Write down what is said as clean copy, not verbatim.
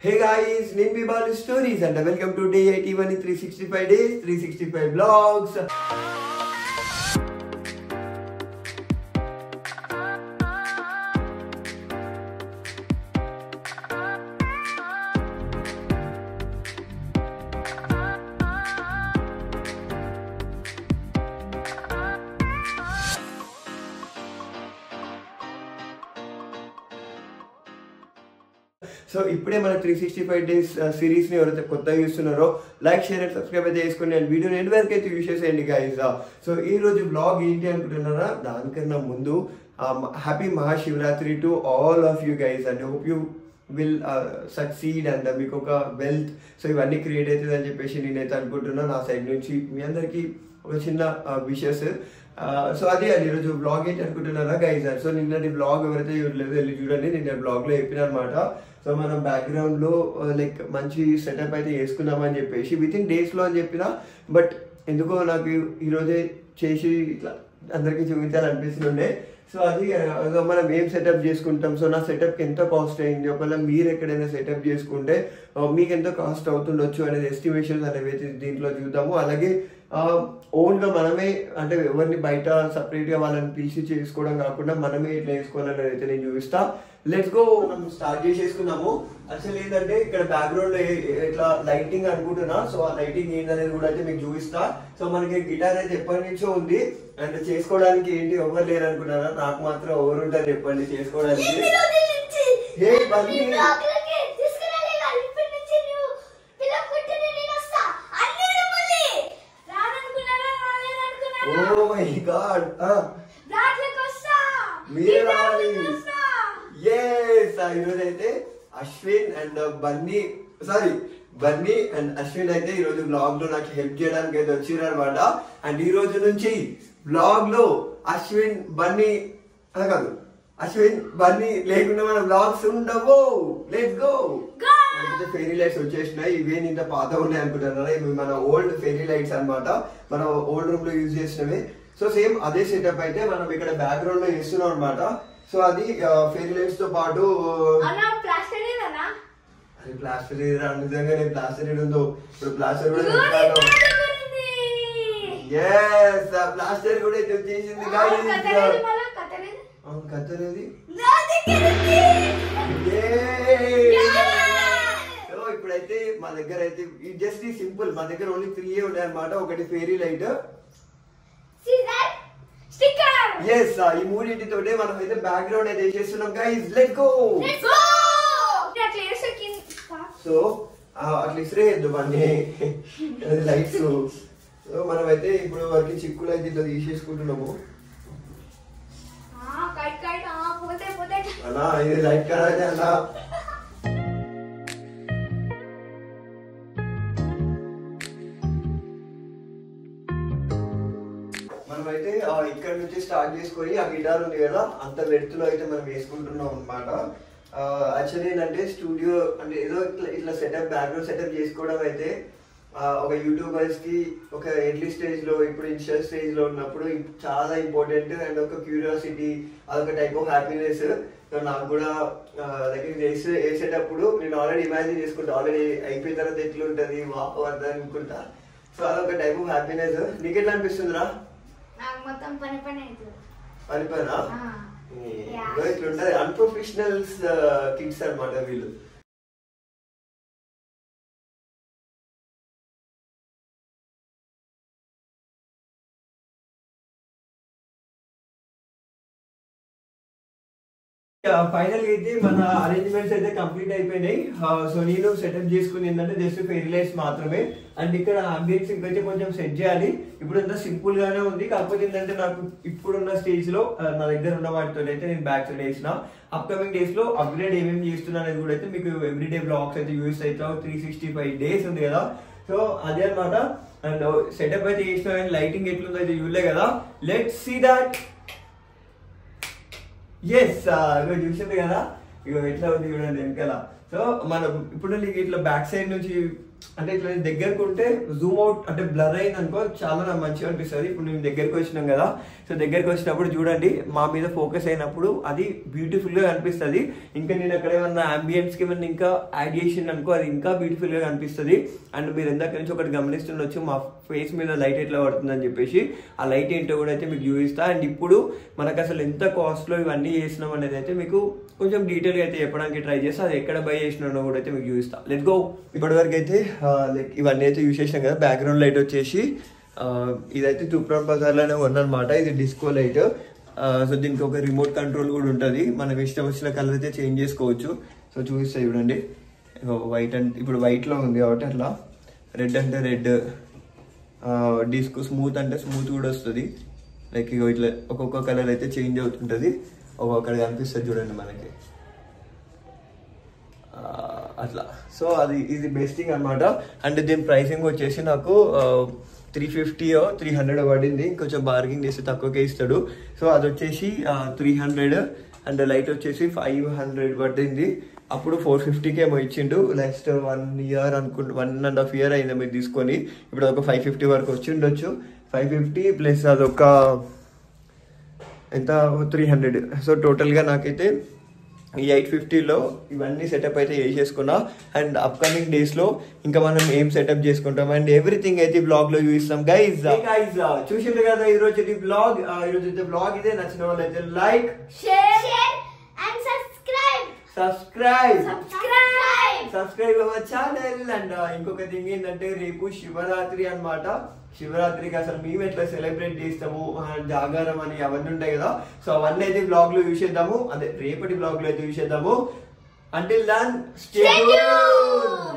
Hey guys, name me Balu Stories and welcome to day 81 in 365 days, 365 vlogs. So ఇప్పుడే మన 365 days సిరీస్ని ఎవరైతే కొత్తగా చూస్తున్నారో లైక్ షేర్ అండ్ సబ్స్క్రైబ్ అయితే చేసుకోండి అండ్ వీడియోని ఎండ్ వరకు అయితే యూజ్ చేసేయండి గైస్. సో ఈ రోజు బ్లాగ్ ఏంటి అనుకుంటున్నారా, దానికన్నా ముందు happy Mahashivratri to all of you guys and hope you will succeed and మీకు ఒక వెల్త్ సో ఇవన్నీ క్రియేట్ అవుతుంది అని చెప్పేసి నేనైతే అనుకుంటున్నాను. నా సైడ్ నుంచి మీ అందరికీ ఒక చిన్న విషెస్. సో అది ఈరోజు బ్లాగ్ ఏంటి అనుకుంటున్నారా గైజ్. సో నిన్నటి బ్లాగ్ ఎవరైతే చూడలేదు వెళ్ళి చూడండి, నిన్న బ్లాగ్లో చెప్పిన అనమాట. సో మనం బ్యాక్గ్రౌండ్లో లైక్ మంచి సెటప్ అయితే చేసుకున్నామని చెప్పేసి విత్ ఇన్ డేస్లో అని చెప్పిన, బట్ ఎందుకో నాకు ఈరోజే చేసి ఇట్లా అందరికీ చూపించాలనిపిస్తుండే. సో అది మనం ఏం సెటప్ చేసుకుంటాం, సో నా సెటప్కి ఎంత కాస్ట్ అయింది, ఒకవేళ మీరు ఎక్కడైనా సెటప్ చేసుకుంటే మీకు ఎంత కాస్ట్ అవుతుండొచ్చు అనేది ఎస్టిమేషన్స్ అనేవి అయితే దీంట్లో చూద్దాము. అలాగే ఓన్గా మనమే అంటే ఎవరిని బయట సపరేట్గా వాళ్ళని పిలిచి చేసుకోవడం కాకుండా మనమే ఇట్లా వేసుకోవాలని అయితే నేను చూపిస్తా. లెట్స్ గో, మనం స్టార్ట్ చేసేసుకున్నాము. అసలు ఏంటంటే ఇక్కడ బ్యాక్గ్రౌండ్ ఇట్లా లైటింగ్ అనుకుంటున్నా, సో ఆ లైటింగ్ ఏంటనేది కూడా అయితే మీకు చూపిస్తా. సో మనకి గిటార్ అయితే ఎప్పటి నుంచో ఉంది అండ్ చేసుకోవడానికి ఏంటి ఎవరు లేరు అనుకున్నారా, నాకు మాత్రం ఎవరు ఉంటారు చెప్పండి చేసుకోవడానికి. ఓ మై గాడ్, మీరు రావాలి. ఈరోజు అయితే అశ్విన్ అండ్ బన్నీ అండ్ అశ్విన్ అయితే ఈరోజు బ్లాగ్ లో నాకు హెల్ప్ చేయడానికి అయితే వచ్చిర్రు అనమాట. అండ్ ఈ రోజు నుంచి బ్లాగ్ లో అశ్విన్ బన్నీ లేకుండా మన బ్లాగ్స్ ఉండవు. Let's go. ఫెయిరీ లైట్స్ వచ్చేసినాయి, ఇవేం ఇంత పాత ఉన్నాయి అనుకుంటున్నారా, ఇవి మన ఓల్డ్ ఫెయిరీ లైట్స్ అనమాట, మన ఓల్డ్ రూమ్ లో యూజ్ చేసినవి. సో సేమ్ అదే సెటప్ అయితే మనం ఇక్కడ బ్యాక్గ్రౌండ్ లో చేస్తున్నాం అనమాట. సో అది ఫెయిరీ లైట్స్ తో పాటు ప్లాస్టర్ నిజంగా నేను ప్లాస్టర్ ఉందో ఇప్పుడు ప్లాస్టర్ కూడా ప్లాస్టర్ కూడా అయితే వచ్చేసింది. కత్తరేది ఇప్పుడైతే మా దగ్గర అయితే జస్ట్ సింపుల్, మా దగ్గర ఓన్లీ 3 ఉన్నాయి అనమాట. ఒకటి ఫెయిరీ లైట్, ఈ మూడింటితోటే మనం అయితే బ్యాక్గ్రౌండ్ అయితే చేస్తున్నాం గైస్. Let's go. సో అట్లా ఇసిరేయద్దు అన్ని లైట్స్. సో మనం అయితే ఇప్పుడు వరకు చిక్కులు అయితే ఇట్లా తీసేసుకుంటున్నాము. అలా ఇది లైట్ కదా అలా. మనమైతే ఇక్కడ నుంచి స్టార్ట్ చేసుకొని ఆ గిటార్ ఉంది కదా అంత వెడుతులో అయితే మనం వేసుకుంటున్నాం అనమాట. యాక్చువల్లీ ఏంటంటే స్టూడియో అంటే ఏదో ఇట్లా సెటప్ బ్యాక్గ్రౌండ్ సెటప్ చేసుకోవడం అయితే ఒక యూట్యూబర్స్ కి ఒక ఎర్లీ స్టేజ్ లో ఇప్పుడు ఇనిషియల్ స్టేజ్ లో ఉన్నప్పుడు చాలా ఇంపార్టెంట్ అండ్ ఒక క్యూరియాసిటీ, అదొక టైప్ ఆఫ్ హ్యాపీనెస్. నాకు కూడా లైక్ వేసేటప్పుడు నేను ఆల్రెడీ ఇమాజిన్ చేసుకుంటా, ఆల్రెడీ అయిపోయిన తర్వాత ఎట్లుంటది వాప అనుకుంటా. సో అదొక టైప్ ఆఫ్ హ్యాపీనెస్. నీకు ఎట్లా అనిపిస్తుందిరా? పనిపనా ఇట్లుంటది, అన్ప్రొఫెషనల్స్ కిడ్స్ అనమాట వీళ్ళు. ఫైనల్ అయితే మన అరేంజ్మెంట్స్ అయితే కంప్లీట్ అయిపోయినాయి. సో నేను సెటప్ చేసుకుని ఏంటంటే జస్ట్ ఫెయిరీ లైట్స్ మాత్రమే. అండ్ ఇక్కడ అంబియన్స్ ఇంకైతే కొంచెం సెట్ చేయాలి. ఇప్పుడు అంతా సింపుల్ గానే ఉంది, కాకపోతే ఏంటంటే నాకు ఇప్పుడున్న స్టేజ్ లో నా దగ్గర ఉన్న వాటితో అయితే నేను బ్యాక్ సైడ్ వేసిన. అప్కమింగ్ డేస్ లో అప్గ్రేడ్ ఏమేమి చేస్తున్నా అనేది కూడా అయితే మీకు ఎవ్రీడే బ్లాగ్స్ అయితే యూస్ అవుతావు. 365 డేస్ ఉంది కదా, సో అదే అనమాట. అండ్ సెటప్ అయితే చేసిన లైటింగ్ ఎట్లుందో అయితే చూడలే కదా. Let's see that. చూసింది కదా ఇక ఎట్లా ఉంది చూడండి వెనకాల. సో మనం ఇప్పుడు నీకు ఇట్లా బ్యాక్ సైడ్ నుంచి అంటే ఇట్లా దగ్గరకు ఉంటే జూమ్ అవుట్ అంటే బ్లర్ అయింది అనుకో చాలా మంచిగా అనిపిస్తుంది. ఇప్పుడు మేము దగ్గరకు వచ్చినాం కదా, సో దగ్గరకు వచ్చినప్పుడు చూడండి మా మీద ఫోకస్ అయినప్పుడు అది బ్యూటిఫుల్ గా కనిపిస్తుంది. ఇంకా నేను అక్కడ ఏమన్నా అంబియన్స్ కి ఏమన్నా ఇంకా యాడ్ చేసింది అనుకో అది ఇంకా బ్యూటిఫుల్ గా కనిపిస్తుంది. అండ్ మీరు ఎందాక నుంచి ఒకటి గమనిస్తుండొచ్చు మా ఫేస్ మీద లైట్ ఎట్లా పడుతుందని చెప్పేసి, ఆ లైట్ ఏంటో కూడా అయితే మీకు చూపిస్తా. అండ్ ఇప్పుడు మనకు అసలు ఎంత కాస్ట్ లో ఇవన్నీ చేసినాం అనేది అయితే మీకు కొంచెం డీటెయిల్ గా అయితే చెప్పడానికి ట్రై చేస్తా. అది ఎక్కడ బై చేసినానో కూడా అయితే మీకు చూపిస్తా. Let's go. ఇప్పటి వరకు అయితే లైక్ ఇవన్నీ అయితే యూజ్ చేసినాం కదా. బ్యాక్గ్రౌండ్ లైట్ వచ్చేసి ఇదైతే తూప్రాన్ బజార్లోనే ఉన్నమాట. ఇది డిస్కో లైట్. సో దీనికి ఒక రిమోట్ కంట్రోల్ కూడా ఉంటుంది. మనం ఇష్టం వచ్చిన కలర్ అయితే చేంజ్ చేసుకోవచ్చు. సో చూపిస్తా చూడండి. వైట్ అంటే ఇప్పుడు వైట్లో ఉంది కాబట్టి అట్లా, రెడ్ అంటే రెడ్, డిస్కో స్మూత్ అంటే స్మూత్ కూడా వస్తుంది. లైక్ ఇట్లా ఒక్కొక్క కలర్ అయితే చేంజ్ అవుతుంటుంది. ఒక్కొక్కడ కనిపిస్తుంది చూడండి మనకి అట్లా. సో అది ఇది బెస్టింగ్ అనమాట. అండ్ దీని ప్రైసింగ్ వచ్చేసి నాకు 350 or 300 పడింది. ఇంకొంచెం బార్గింగ్ చేస్తే తక్కువకే ఇస్తాడు. సో అది వచ్చేసి 300 అండ్ లైట్ వచ్చేసి 500 పడింది. అప్పుడు 450కి ఏమో ఇచ్చిండు. నెక్స్ట్ 1 year అనుకుంటా, 1.5 year అయింది మీరు తీసుకొని. ఇప్పుడు ఒక 550 వరకు వచ్చి ఉండొచ్చు. 550 ప్లస్ అదొక ఎంత 300. సో టోటల్గా నాకైతే ఈ 850లో ఇవన్నీ సెటప్ అయితే చేసేసుకున్నా. అండ్ అప్కమింగ్ డేస్లో ఇంకా మనం ఏం సెటప్ చేసుకుంటాం అండ్ ఎవ్రీథింగ్ అయితే బ్లాగ్లో చూపిస్తాం. గైజ్ చూసిండ్రు కదా ఈరోజు బ్లాగ్. ఈరోజు అయితే బ్లాగ్ ఇదే. నచ్చిన వాళ్ళు అయితే like, share and subscribe our channel. And ఇంకొక థింగ్ ఏంటంటే రేపు శివరాత్రి అన్నమాట. శివరాత్రికి అసలు మేము ఎట్లా సెలబ్రేట్ చేస్తాము, జాగారం అని అవన్నీ ఉంటాయి కదా. సో అవన్నీ అయితే బ్లాగ్ లో చూసేద్దాము. అదే రేపటి బ్లాగ్ లో అయితే చూసేద్దాము. Until then stay tuned.